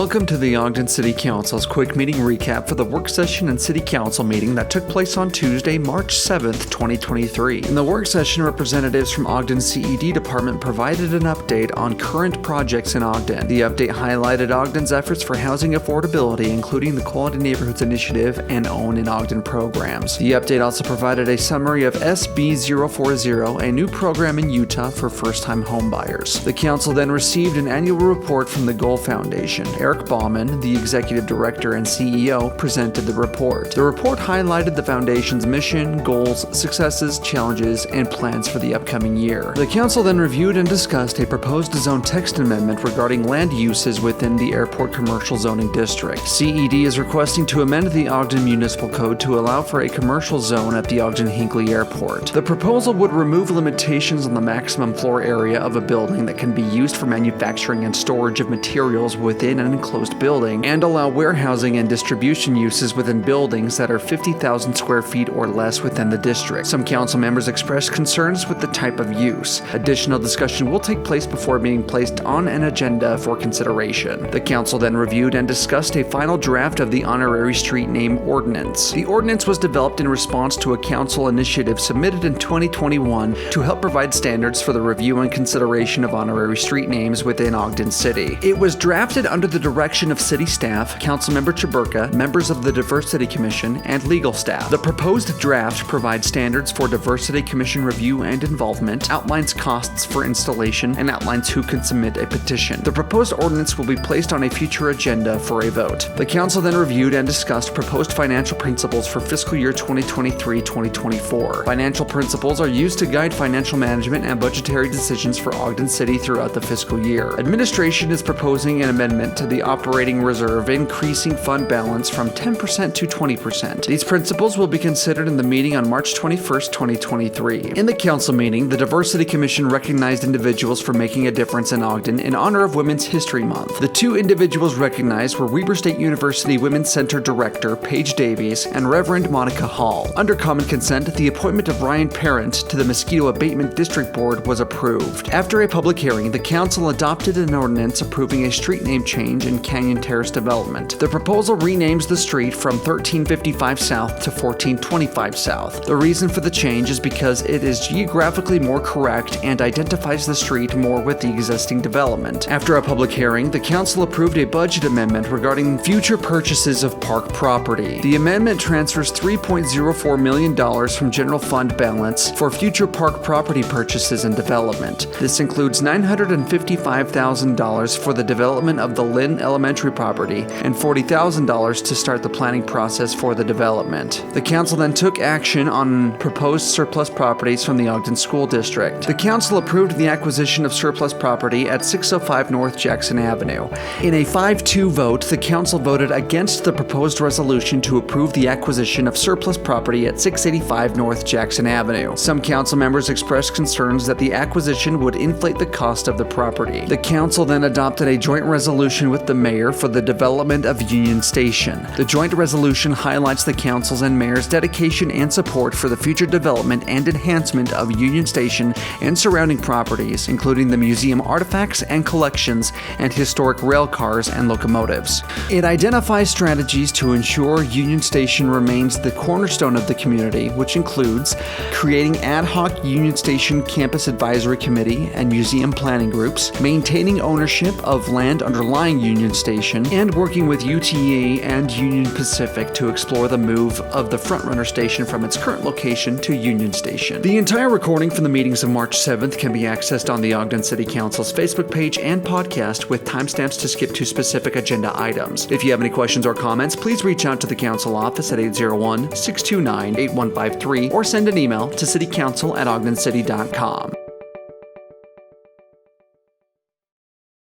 Welcome to the Ogden City Council's quick meeting recap for the work session and City Council meeting that took place on Tuesday, March 7th, 2023. In the work session, representatives from Ogden's CED department provided an update on current projects in Ogden. The update highlighted Ogden's efforts for housing affordability, including the Quality Neighborhoods Initiative and Own in Ogden programs. The update also provided a summary of SB 040, a new program in Utah for first-time homebuyers. The council then received an annual report from the Goal Foundation. Eric Baumann, the executive director and CEO, presented the report. The report highlighted the foundation's mission, goals, successes, challenges, and plans for the upcoming year. The council then reviewed and discussed a proposed zone text amendment regarding land uses within the airport commercial zoning district. CED is requesting to amend the Ogden Municipal Code to allow for a commercial zone at the Ogden-Hinckley Airport. The proposal would remove limitations on the maximum floor area of a building that can be used for manufacturing and storage of materials within an enclosed building, and allow warehousing and distribution uses within buildings that are 50,000 square feet or less within the district. Some council members expressed concerns with the type of use. Additional discussion will take place before being placed on an agenda for consideration. The council then reviewed and discussed a final draft of the honorary street name ordinance. The ordinance was developed in response to a council initiative submitted in 2021 to help provide standards for the review and consideration of honorary street names within Ogden City. It was drafted under the direction of city staff, Councilmember Chaburka, members of the Diversity Commission, and legal staff. The proposed draft provides standards for Diversity Commission review and involvement, outlines costs for installation, and outlines who can submit a petition. The proposed ordinance will be placed on a future agenda for a vote. The council then reviewed and discussed proposed financial principles for fiscal year 2023-2024. Financial principles are used to guide financial management and budgetary decisions for Ogden City throughout the fiscal year. Administration is proposing an amendment to the operating reserve, increasing fund balance from 10% to 20%. These principles will be considered in the meeting on March 21st, 2023. In the council meeting, the Diversity Commission recognized individuals for making a difference in Ogden in honor of Women's History Month. The two individuals recognized were Weber State University Women's Center Director Paige Davies and Reverend Monica Hall. Under common consent, the appointment of Ryan Parent to the Mosquito Abatement District Board was approved. After a public hearing, the council adopted an ordinance approving a street name change in Canyon Terrace development. The proposal renames the street from 1355 South to 1425 South. The reason for the change is because it is geographically more correct and identifies the street more with the existing development. After a public hearing, the council approved a budget amendment regarding future purchases of park property. The amendment transfers $3.04 million from general fund balance for future park property purchases and development. This includes $955,000 for the development of the Lynn Elementary property and $40,000 to start the planning process for the development. The council then took action on proposed surplus properties from the Ogden School District. The council approved the acquisition of surplus property at 605 North Jackson Avenue. In a 5-2 vote, the council voted against the proposed resolution to approve the acquisition of surplus property at 685 North Jackson Avenue. Some council members expressed concerns that the acquisition would inflate the cost of the property. The council then adopted a joint resolution with the mayor for the development of Union Station. The joint resolution highlights the council's and mayor's dedication and support for the future development and enhancement of Union Station and surrounding properties, including the museum artifacts and collections and historic rail cars and locomotives. It identifies strategies to ensure Union Station remains the cornerstone of the community, which includes creating ad hoc Union Station Campus Advisory Committee and museum planning groups, maintaining ownership of land underlying Union Station, and working with UTA and Union Pacific to explore the move of the Frontrunner Station from its current location to Union Station. The entire recording from the meetings of March 7th can be accessed on the Ogden City Council's Facebook page and podcast with timestamps to skip to specific agenda items. If you have any questions or comments, please reach out to the council office at 801-629-8153 or send an email to citycouncil@ogdencity.com.